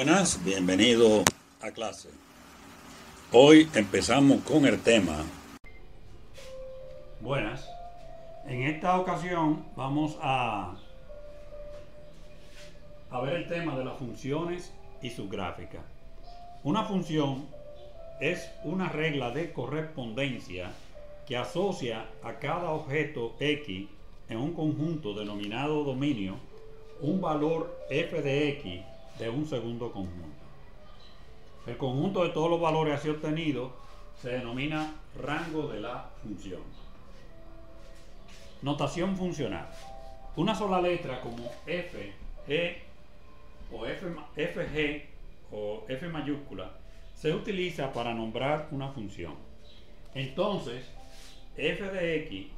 Buenas, bienvenido a clase. Hoy empezamos con el tema. Buenas, en esta ocasión vamos a ver el tema de las funciones y sus gráficas. Una función es una regla de correspondencia que asocia a cada objeto X en un conjunto denominado dominio un valor f de X de un segundo conjunto. El conjunto de todos los valores así obtenidos se denomina rango de la función. Notación funcional. Una sola letra como F, G o FG o F mayúscula se utiliza para nombrar una función. Entonces, f de X,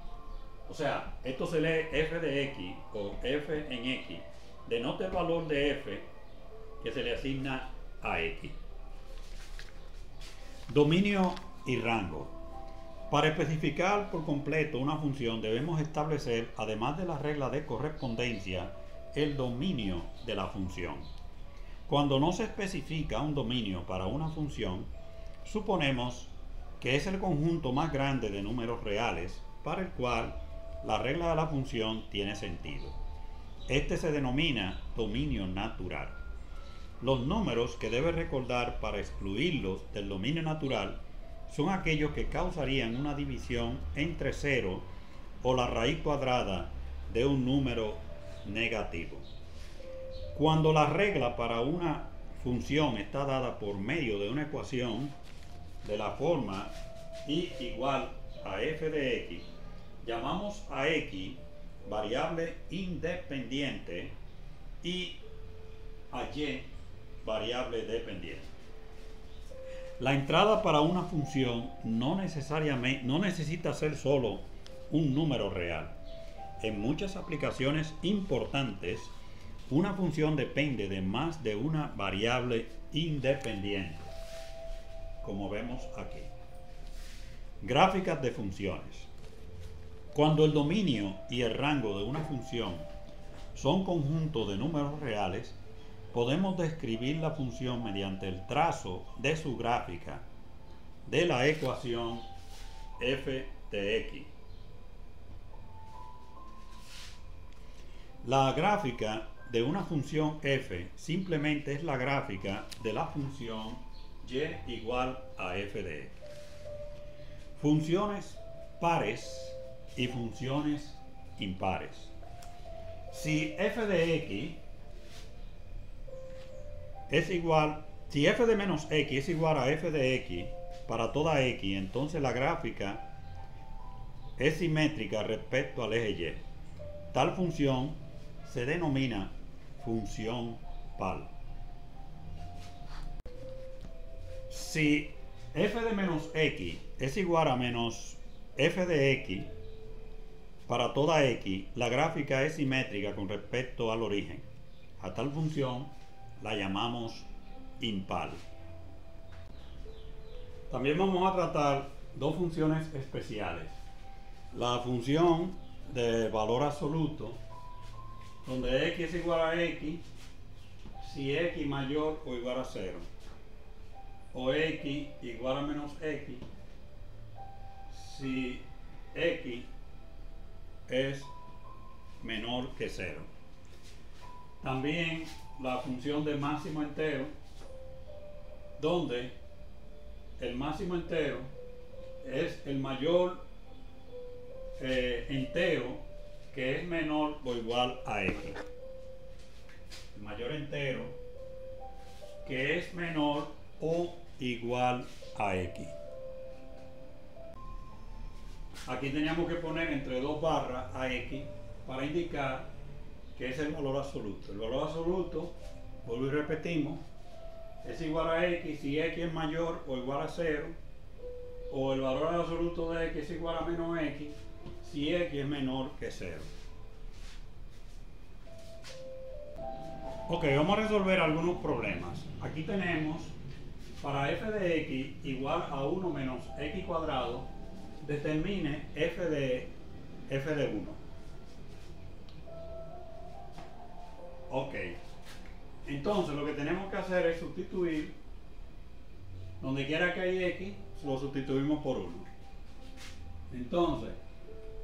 o sea, esto se lee f de X o f en X, denota el valor de f que se le asigna a X. Dominio y rango. Para especificar por completo una función debemos establecer, además de la regla de correspondencia, el dominio de la función. Cuando no se especifica un dominio para una función, suponemos que es el conjunto más grande de números reales para el cual la regla de la función tiene sentido. Este se denomina dominio natural. Los números que debe recordar para excluirlos del dominio natural son aquellos que causarían una división entre 0 o la raíz cuadrada de un número negativo. Cuando la regla para una función está dada por medio de una ecuación de la forma y igual a f de X, llamamos a X variable independiente y a Y variable dependiente. La entrada para una función no necesita ser solo un número real. En muchas aplicaciones importantes, una función depende de más de una variable independiente, como vemos aquí. Gráficas de funciones. Cuando el dominio y el rango de una función son conjuntos de números reales, podemos describir la función mediante el trazo de su gráfica de la ecuación f de X. La gráfica de una función f simplemente es la gráfica de la función y igual a f de X. Funciones pares y funciones impares. Si f de X es igual, si f de menos X es igual a f de X para toda X, entonces la gráfica es simétrica respecto al eje Y. Tal función se denomina función par. Si f de menos X es igual a menos f de X para toda X, la gráfica es simétrica con respecto al origen. A tal función la llamamos impar. También vamos a tratar dos funciones especiales. La función de valor absoluto, donde X es igual a X si X mayor o igual a 0, o X igual a menos X si X es menor que 0. También la función de máximo entero, donde el máximo entero es el mayor entero que es menor o igual a X. El mayor entero que es menor o igual a X. Aquí teníamos que poner entre dos barras a X para indicar que es el valor absoluto. El valor absoluto, vuelvo y repetimos, es igual a X si X es mayor o igual a 0, o el valor absoluto de X es igual a menos X si X es menor que 0. Ok, vamos a resolver algunos problemas. Aquí tenemos para f de X igual a 1 menos X cuadrado, determine f de 1. Ok, Entonces lo que tenemos que hacer es sustituir, donde quiera que hay x, lo sustituimos por 1. Entonces,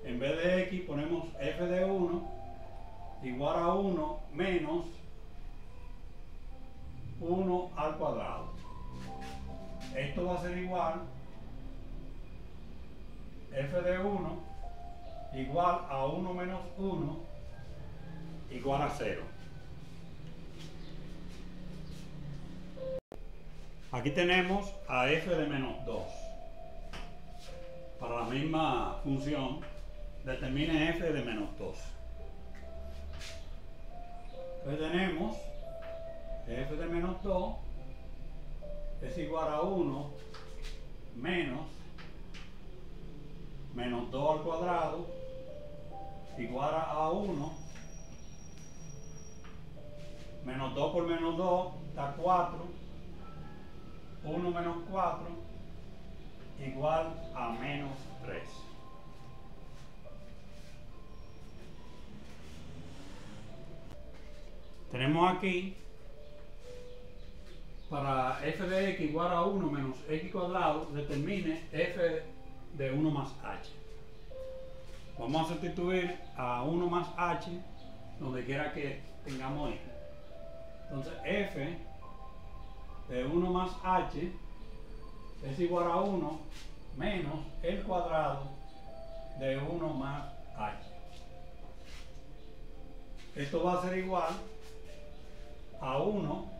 en vez de x ponemos f de 1 igual a 1 menos 1 al cuadrado. Esto va a ser igual f de 1 igual a 1 menos 1 igual a 0. Aquí tenemos a f de menos 2. Para la misma función, determine f de menos 2. Entonces tenemos f de menos 2 es igual a 1 menos 2 al cuadrado igual a 1 menos 2 por menos 2 da 4, 1 menos 4 igual a menos 3. Tenemos aquí para f de x igual a 1 menos x cuadrado, determine f de 1 más h. Vamos a sustituir a 1 más h donde quiera que tengamos x. Entonces f de 1 más h es igual a 1 menos el cuadrado de 1 más h. Esto va a ser igual a 1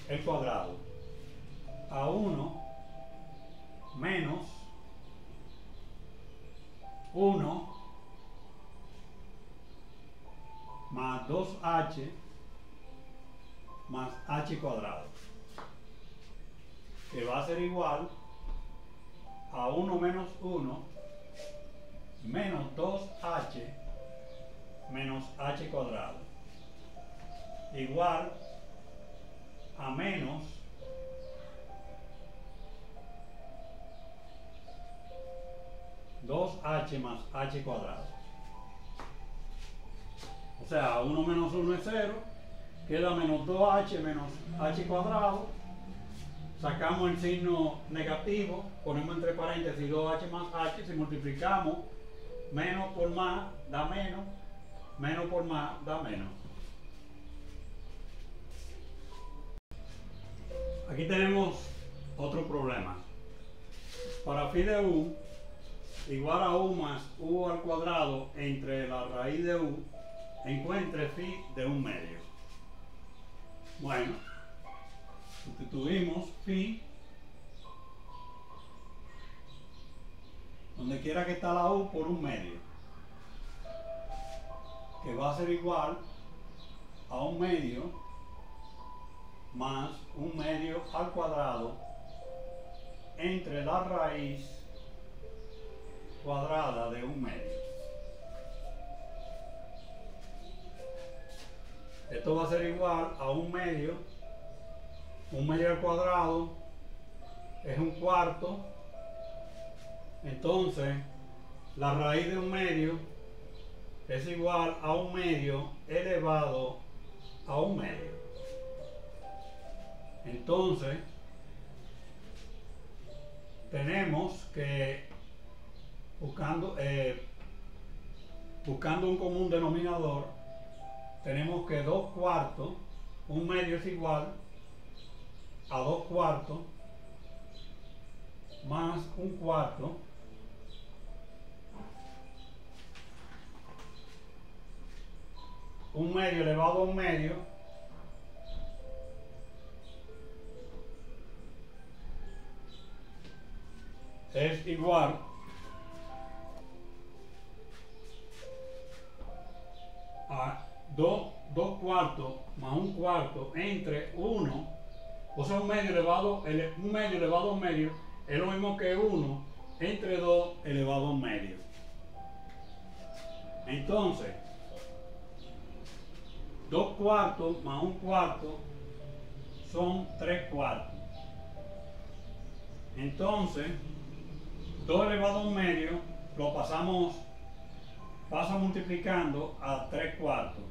el cuadrado a 1 menos 1 más 2h más h cuadrado, que va a ser igual a 1 menos 1 menos 2h menos h cuadrado igual a menos 2h más h cuadrado. O sea, 1 menos 1 es 0, queda menos 2h menos h cuadrado, sacamos el signo negativo, ponemos entre paréntesis 2h más h, si multiplicamos menos por más da menos, menos por más da menos. Aquí tenemos otro problema. Para phi de u igual a u más u al cuadrado entre la raíz de u, encuentre phi de 1 medio. Bueno, sustituimos phi, donde quiera que está la u, por 1 medio, que va a ser igual a 1 medio más 1 medio al cuadrado entre la raíz cuadrada de 1 medio. Esto va a ser igual a 1 medio al cuadrado es 1/4, entonces la raíz de 1 medio es igual a 1 medio elevado a 1 medio. Entonces tenemos que buscando un común denominador, tenemos que 2/4, 1 medio es igual a 2/4 más 1/4 1 medio elevado a 1 medio es igual a 2/4 más 1/4 entre 1, o sea 1 medio elevado a 1 medio es lo mismo que 1 entre 2 elevado a 1 medio. Entonces 2/4 más 1/4 son 3/4. Entonces 2 elevado a 1 medio lo pasa multiplicando a 3/4.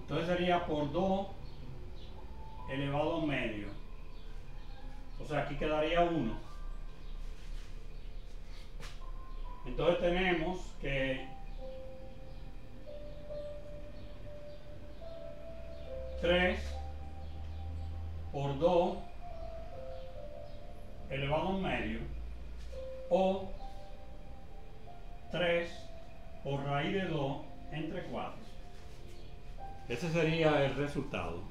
Entonces sería por 2 elevado a medio. O sea, aquí quedaría 1. Entonces tenemos que 3 por 2 elevado a medio, o 3 por raíz de 2 entre 4. Ese sería el resultado.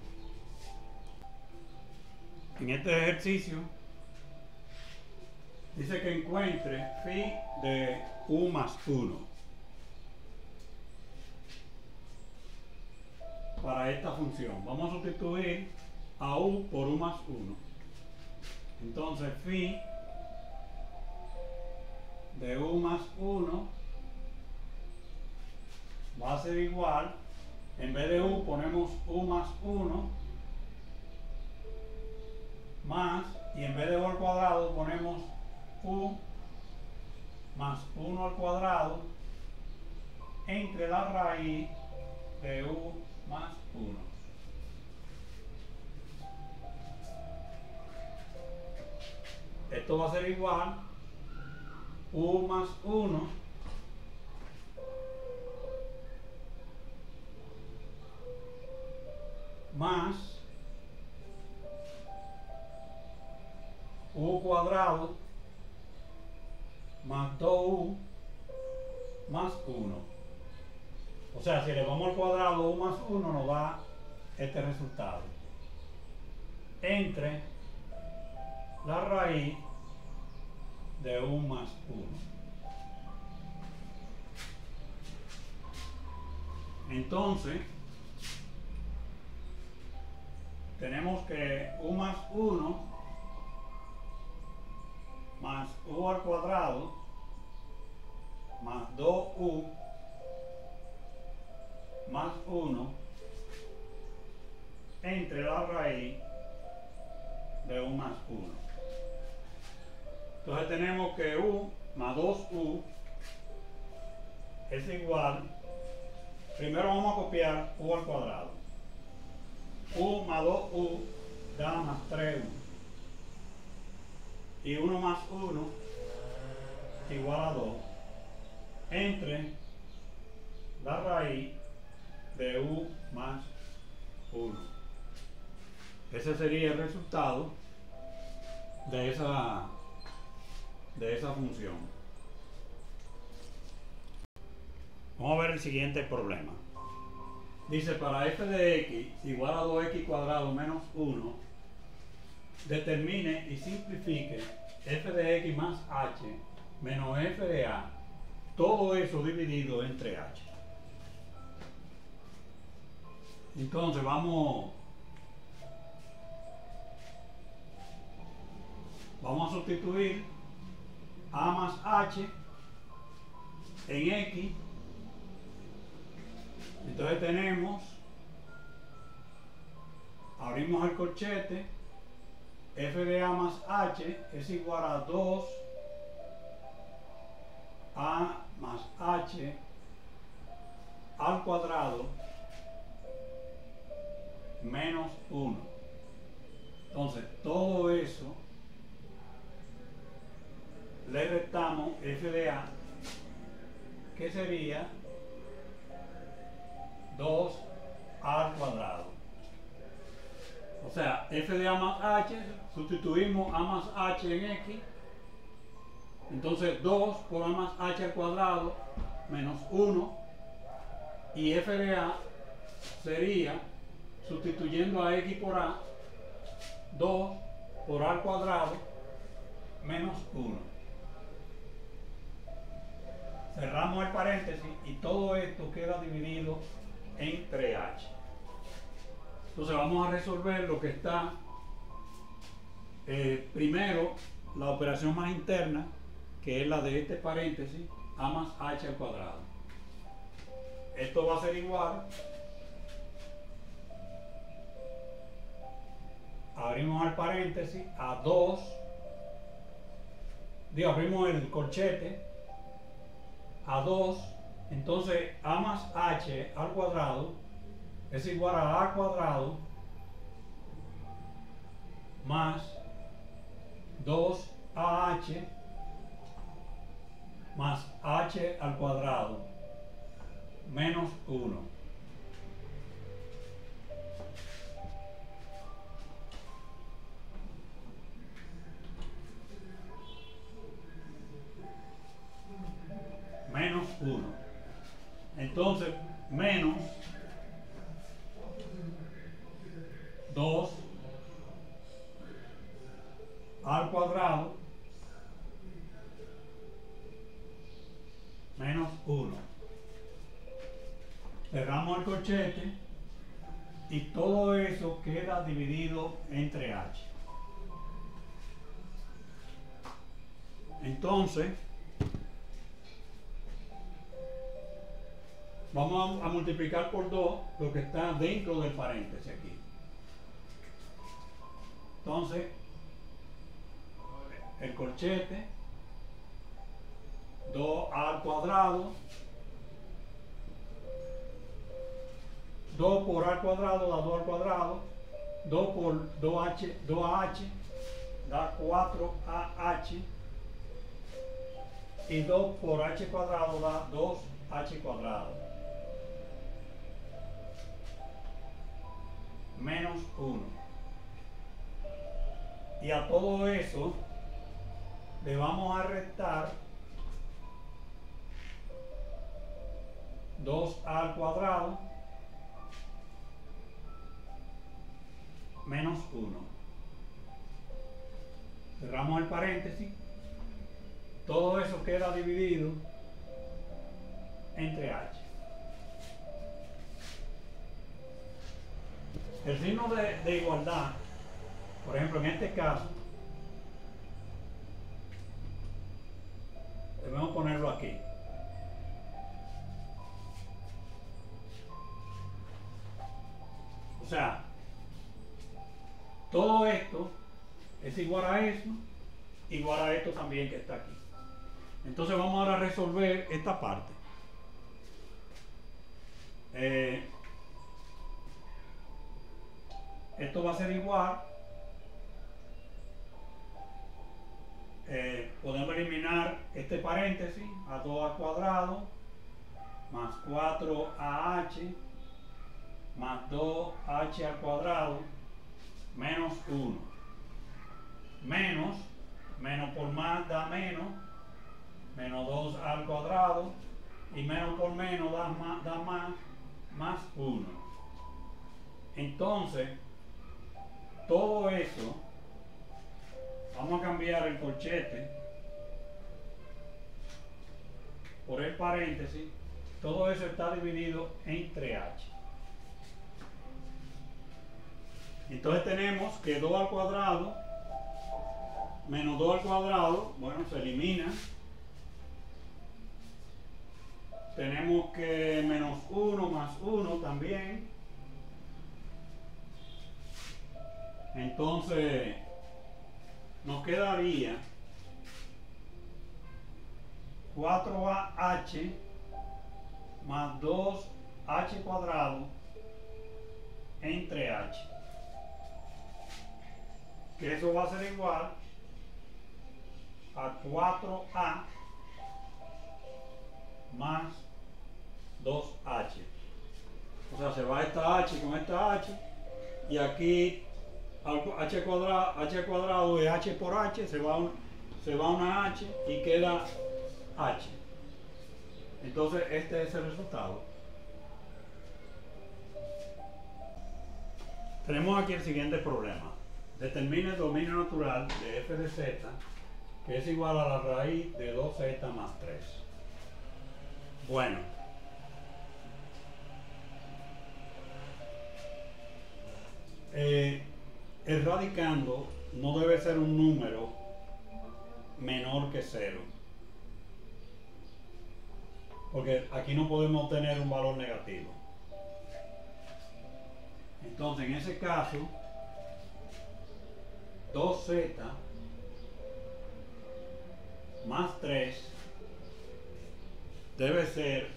En este ejercicio dice que encuentre phi de u más 1 para esta función. Vamos a sustituir a u por u más 1. Entonces phi de u más 1 va a ser igual, en vez de u ponemos u más 1 más, y en vez de u al cuadrado ponemos u más 1 al cuadrado entre la raíz de u más 1. Esto va a ser igual u más 1 más u cuadrado más 2u más 1. O sea, si le vamos al cuadrado u más 1 nos da este resultado entre la raíz de u más 1. Entonces tenemos que u más 1 más u al cuadrado más 2u más 1 entre la raíz de u más 1. Entonces tenemos que u más 2u es igual, primero vamos a copiar u al cuadrado. U más 2u da más 3u. Y 1 más 1 igual a 2 entre la raíz de u más 1. Ese sería el resultado de esa función. Vamos a ver el siguiente problema. Dice, para f de x igual a 2x cuadrado menos 1, determine y simplifique f de x más h menos f de a, todo eso dividido entre h. Entonces vamos a sustituir a más h en x. Entonces tenemos, abrimos el corchete, f de a más h es igual a 2 a más h al cuadrado menos 1. Entonces todo eso le restamos f de a, que sería 2 al cuadrado. O sea, f de a más h, sustituimos a más h en x. Entonces 2 por a más h al cuadrado menos 1. Y f de a sería, sustituyendo a x por a, 2 por a al cuadrado menos 1. Cerramos el paréntesis y todo esto queda dividido entre h. Entonces vamos a resolver lo que está primero, la operación más interna, que es la de este paréntesis, a más h al cuadrado. Esto va a ser igual, abrimos el paréntesis, a 2, abrimos el corchete, a 2, entonces a más h al cuadrado es igual a A cuadrado más 2AH más H al cuadrado menos 1. Menos 1. Entonces, menos 2 al cuadrado menos 1. Cerramos el corchete y todo eso queda dividido entre H. Entonces, vamos a multiplicar por 2 lo que está dentro del paréntesis aquí. Entonces, el corchete, 2 al cuadrado, 2 por A al cuadrado da 2 al cuadrado, 2 por 2H, 2AH, da 4AH, y 2 por H cuadrado da 2H cuadrado, menos 1. Y a todo eso le vamos a restar 2A al cuadrado menos 1. Cerramos el paréntesis. Todo eso queda dividido entre H. El signo de igualdad, por ejemplo, en este caso, debemos ponerlo aquí. O sea, todo esto es igual a eso, igual a esto también que está aquí. Entonces vamos ahora a resolver esta parte. Esto va a ser igual. Podemos eliminar este paréntesis a 2 al cuadrado más 4AH más 2H al cuadrado menos 1. Menos por más da menos 2 al cuadrado, y menos por menos da más 1. Entonces, todo eso, vamos a cambiar el corchete por el paréntesis. Todo eso está dividido entre H. Entonces tenemos que 2 al cuadrado menos 2 al cuadrado, bueno, se elimina. Tenemos que menos 1 más 1 también. Entonces nos quedaría 4AH más 2H cuadrado entre H, que eso va a ser igual a 4A más 2H. O sea, se va esta H con esta H, y aquí H cuadrado es H por H, se va una H y queda H. Entonces este es el resultado. Tenemos aquí el siguiente problema. Determine el dominio natural de f de z, que es igual a la raíz de 2z más 3. Bueno, el radicando no debe ser un número menor que 0, porque aquí no podemos obtener un valor negativo. Entonces, en ese caso, 2z más 3 debe ser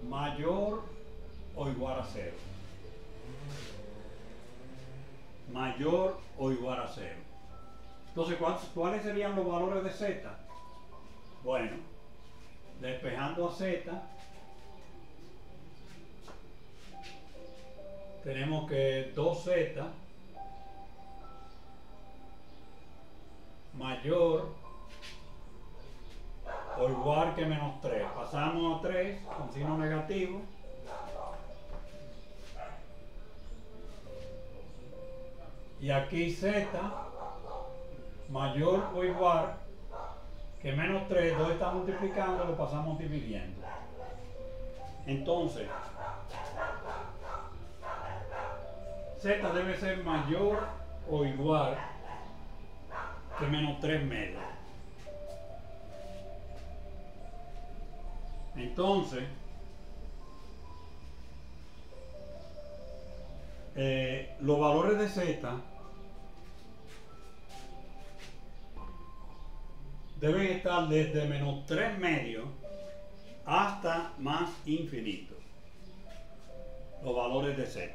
mayor o igual a 0. Mayor o igual a 0. Entonces, ¿cuáles serían los valores de z? Bueno, despejando a z, tenemos que 2z mayor o igual que menos 3. Pasamos a 3 con signo negativo. Y aquí z mayor o igual que menos 3, 2 está multiplicando, lo pasamos dividiendo. Entonces, z debe ser mayor o igual que menos 3 medios. Entonces, los valores de z deben estar desde menos 3 medios hasta más infinito. Los valores de z.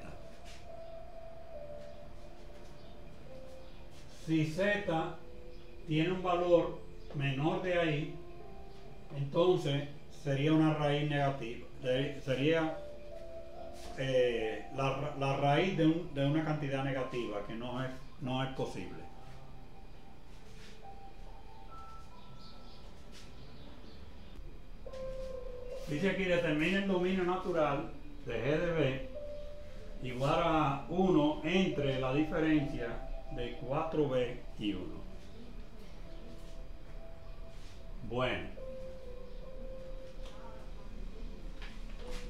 Si z tiene un valor menor de ahí, entonces sería una raíz negativa. Sería la raíz de una cantidad negativa, que no es posible. Dice aquí, determina el dominio natural de G de B igual a 1 entre la diferencia de 4b y 1. Bueno,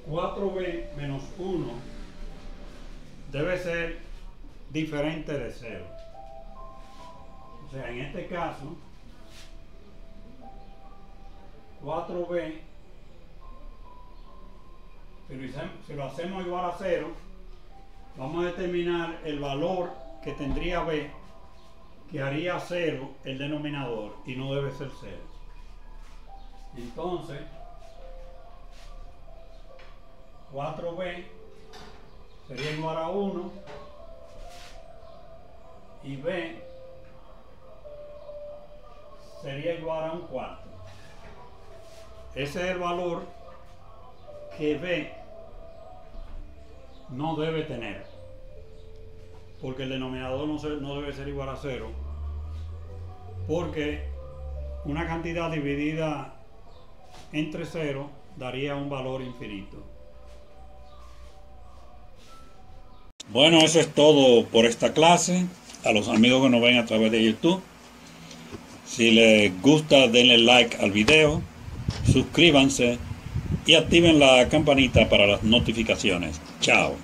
4b menos 1 debe ser diferente de 0. O sea, en este caso, 4b, si lo hacemos igual a 0, vamos a determinar el valor que tendría b, que haría 0 el denominador, y no debe ser 0. Entonces, 4b sería igual a 1 y b sería igual a 1/4. Ese es el valor que b no debe tener, porque el denominador no debe ser igual a 0, porque una cantidad dividida entre 0 daría un valor infinito. Bueno, eso es todo por esta clase. A los amigos que nos ven a través de YouTube, si les gusta, denle like al video, suscríbanse y activen la campanita para las notificaciones. Chao.